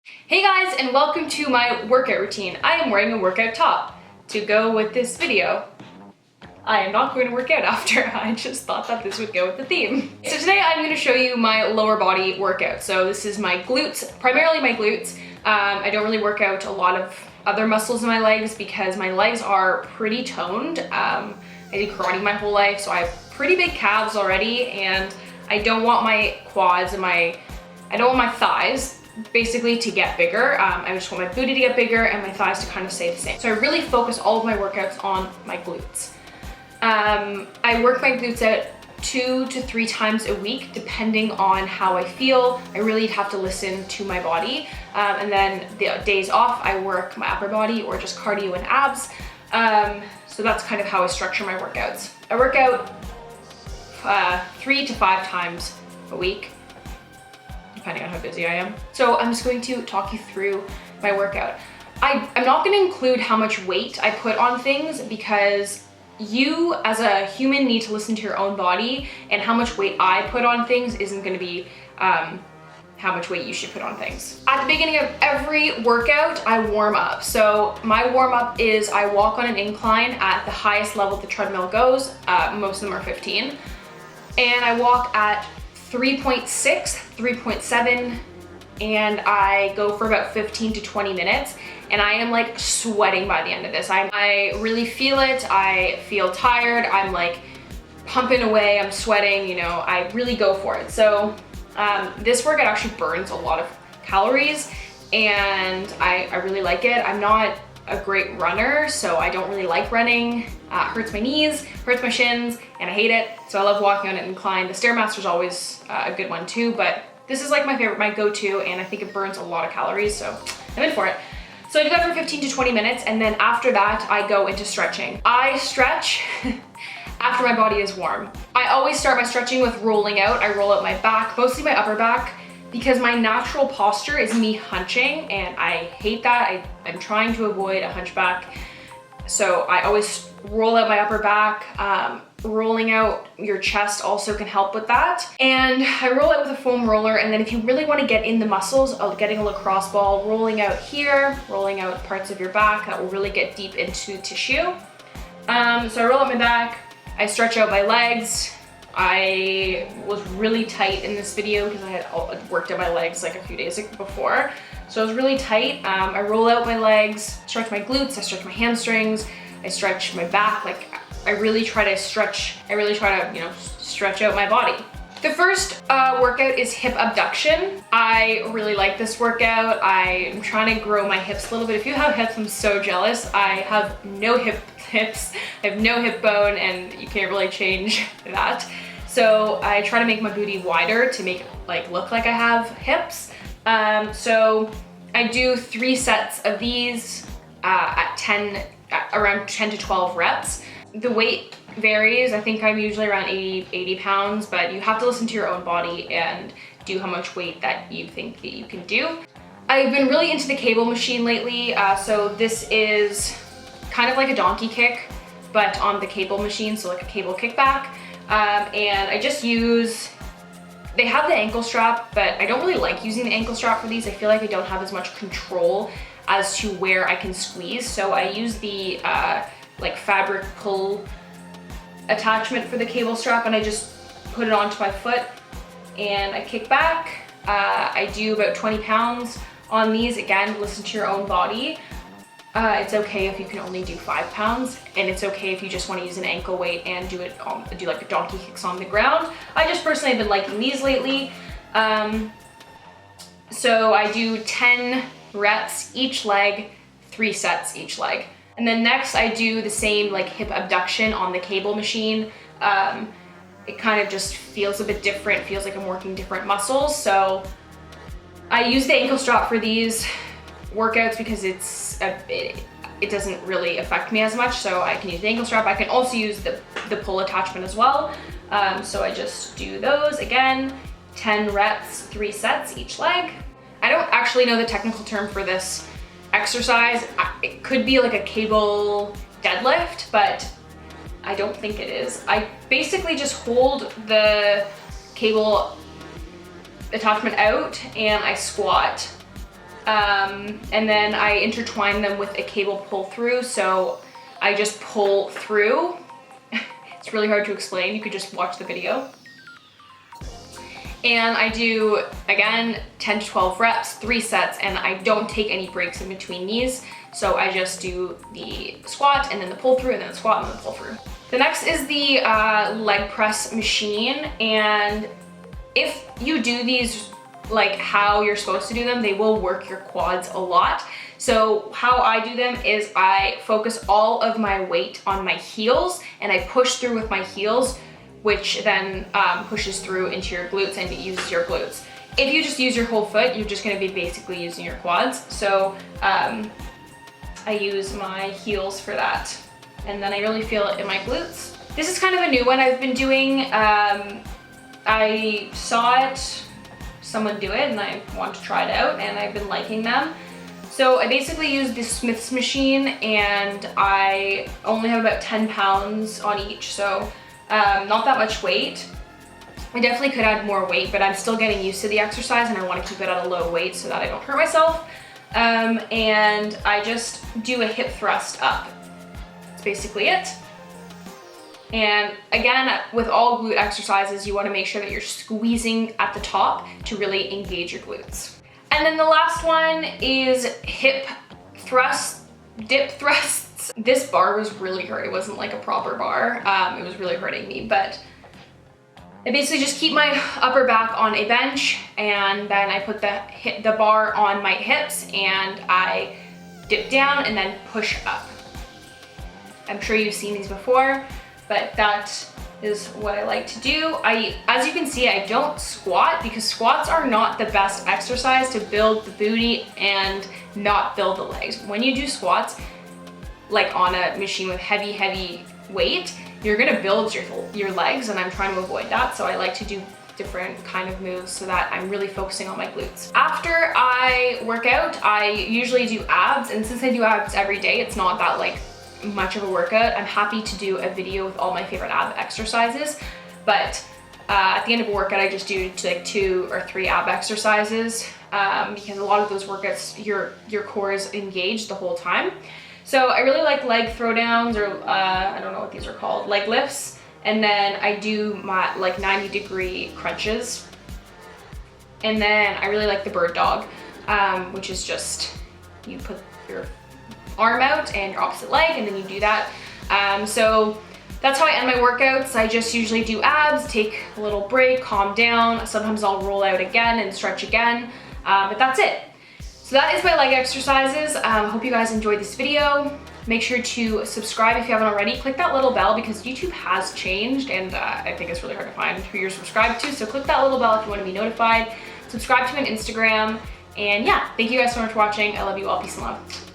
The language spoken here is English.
Hey guys, and welcome to my workout routine. I am wearing a workout top to go with this video. I am not going to work out after. I just thought that this would go with the theme. So today I'm going to show you my lower body workout. So this is my glutes, primarily my glutes. I don't really work out a lot of other muscles in my legs because my legs are pretty toned. I did karate my whole life, so I have pretty big calves already, and I don't want my quads and I don't want my thighs basically to get bigger. I just want my booty to get bigger and my thighs to kind of stay the same. So I really focus all of my workouts on my glutes. I work my glutes out 2 to 3 times a week depending on how I feel. I really have to listen to my body. And then the days off I work my upper body or just cardio and abs. So that's kind of how I structure my workouts. I work out 3 to 5 times a week, depending on how busy I am. So I'm just going to talk you through my workout. I'm not going to include how much weight I put on things because you as a human need to listen to your own body, and how much weight I put on things isn't going to be how much weight you should put on things. At the beginning of every workout, I warm up. So my warm up is I walk on an incline at the highest level the treadmill goes. Most of them are 15. And I walk at 3.6, 3.7, and I go for about 15 to 20 minutes. And I am like sweating by the end of this. I really feel it. I feel tired. I'm like pumping away. I'm sweating, you know, I really go for it. So this workout actually burns a lot of calories, and I really like it. I'm not a great runner, so I don't really like running. Hurts my knees, hurts my shins, and I hate it. So I love walking on an incline. The Stairmaster's always a good one too, but this is like my favorite, my go-to, and I think it burns a lot of calories, so I'm in for it. So I do that for 15 to 20 minutes, and then after that, I go into stretching. I stretch after my body is warm. I always start my stretching with rolling out. I roll out my back, mostly my upper back, because my natural posture is me hunching, and I hate that. I'm trying to avoid a hunchback. So I always roll out my upper back. Rolling out your chest also can help with that. And I roll out with a foam roller, and then if you really want to get in the muscles, getting a lacrosse ball, rolling out here, rolling out parts of your back, that will really get deep into tissue. So I roll out my back, I stretch out my legs. I was really tight in this video because I had worked out my legs like a few days before. So I was really tight. I roll out my legs, stretch my glutes, I stretch my hamstrings, I stretch my back. Like I really try to stretch, you know, stretch out my body. The first workout is hip abduction. I really like this workout. I'm trying to grow my hips a little bit. If you have hips, I'm so jealous. I have no hips. I have no hip bone, and you can't really change that. So I try to make my booty wider to make it like look like I have hips. So I do 3 sets of these at around 10 to 12 reps. The weight varies. I think I'm usually around 80 pounds, but you have to listen to your own body and do how much weight that you think that you can do. I've been really into the cable machine lately. So this is kind of like a donkey kick, but on the cable machine, so like a cable kickback. And I just they have the ankle strap, but I don't really like using the ankle strap for these. I feel like I don't have as much control as to where I can squeeze. So I use the like fabric pull attachment for the cable strap, and I just put it onto my foot and I kick back. I do about 20 pounds on these. Again, listen to your own body. It's okay if you can only do 5 pounds, and it's okay if you just want to use an ankle weight and do like a donkey kicks on the ground. I just personally have been liking these lately. So I do 10 reps each leg, 3 sets each leg. And then next I do the same like hip abduction on the cable machine. It kind of just feels a bit different, feels like I'm working different muscles. So I use the ankle strap for these workouts because it doesn't really affect me as much, so I can use the ankle strap. I can also use the pull attachment as well. So I just do those again, 10 reps, 3 sets each leg. I don't actually know the technical term for this exercise. It could be like a cable deadlift, but I don't think it is. I basically just hold the cable attachment out and I squat And then I intertwine them with a cable pull through. So I just pull through. It's really hard to explain. You could just watch the video. And I do, again, 10 to 12 reps, 3 sets, and I don't take any breaks in between these. So I just do the squat and then the pull through and then the squat and then the pull through. The next is the leg press machine. And if you do these like how you're supposed to do them, they will work your quads a lot. So how I do them is I focus all of my weight on my heels and I push through with my heels, which then pushes through into your glutes and it uses your glutes. If you just use your whole foot, you're just gonna be basically using your quads. So I use my heels for that. And then I really feel it in my glutes. This is kind of a new one I've been doing. I saw someone do it and I want to try it out and I've been liking them. So I basically use the Smith's machine and I only have about 10 pounds on each. So not that much weight. I definitely could add more weight, but I'm still getting used to the exercise and I want to keep it at a low weight so that I don't hurt myself. And I just do a hip thrust up. That's basically it. And again, with all glute exercises, you want to make sure that you're squeezing at the top to really engage your glutes. And then the last one is hip thrust, dip thrusts. This bar was really hurt. It wasn't like a proper bar. It was really hurting me, but I basically just keep my upper back on a bench and then I put the bar on my hips and I dip down and then push up. I'm sure you've seen these before, but that is what I like to do. As you can see, I don't squat because squats are not the best exercise to build the booty and not build the legs. When you do squats, like on a machine with heavy weight, you're gonna build your legs and I'm trying to avoid that. So I like to do different kind of moves so that I'm really focusing on my glutes. After I work out, I usually do abs, and since I do abs every day, it's not that like much of a workout. I'm happy to do a video with all my favorite ab exercises, but at the end of a workout, I just do like 2 or 3 ab exercises because a lot of those workouts, your core is engaged the whole time. So I really like leg throwdowns, or I don't know what these are called, leg lifts. And then I do my like 90-degree crunches. And then I really like the bird dog, which is just, you put your arm out and your opposite leg and then you do that. So that's how I end my workouts. I just usually do abs, take a little break, calm down. Sometimes I'll roll out again and stretch again, but that's it. So that is my leg exercises. Hope you guys enjoyed this video. Make sure to subscribe if you haven't already. Click that little bell because YouTube has changed and I think it's really hard to find who you're subscribed to. So click that little bell if you want to be notified. Subscribe to me on Instagram. And yeah, thank you guys so much for watching. I love you all. Peace and love.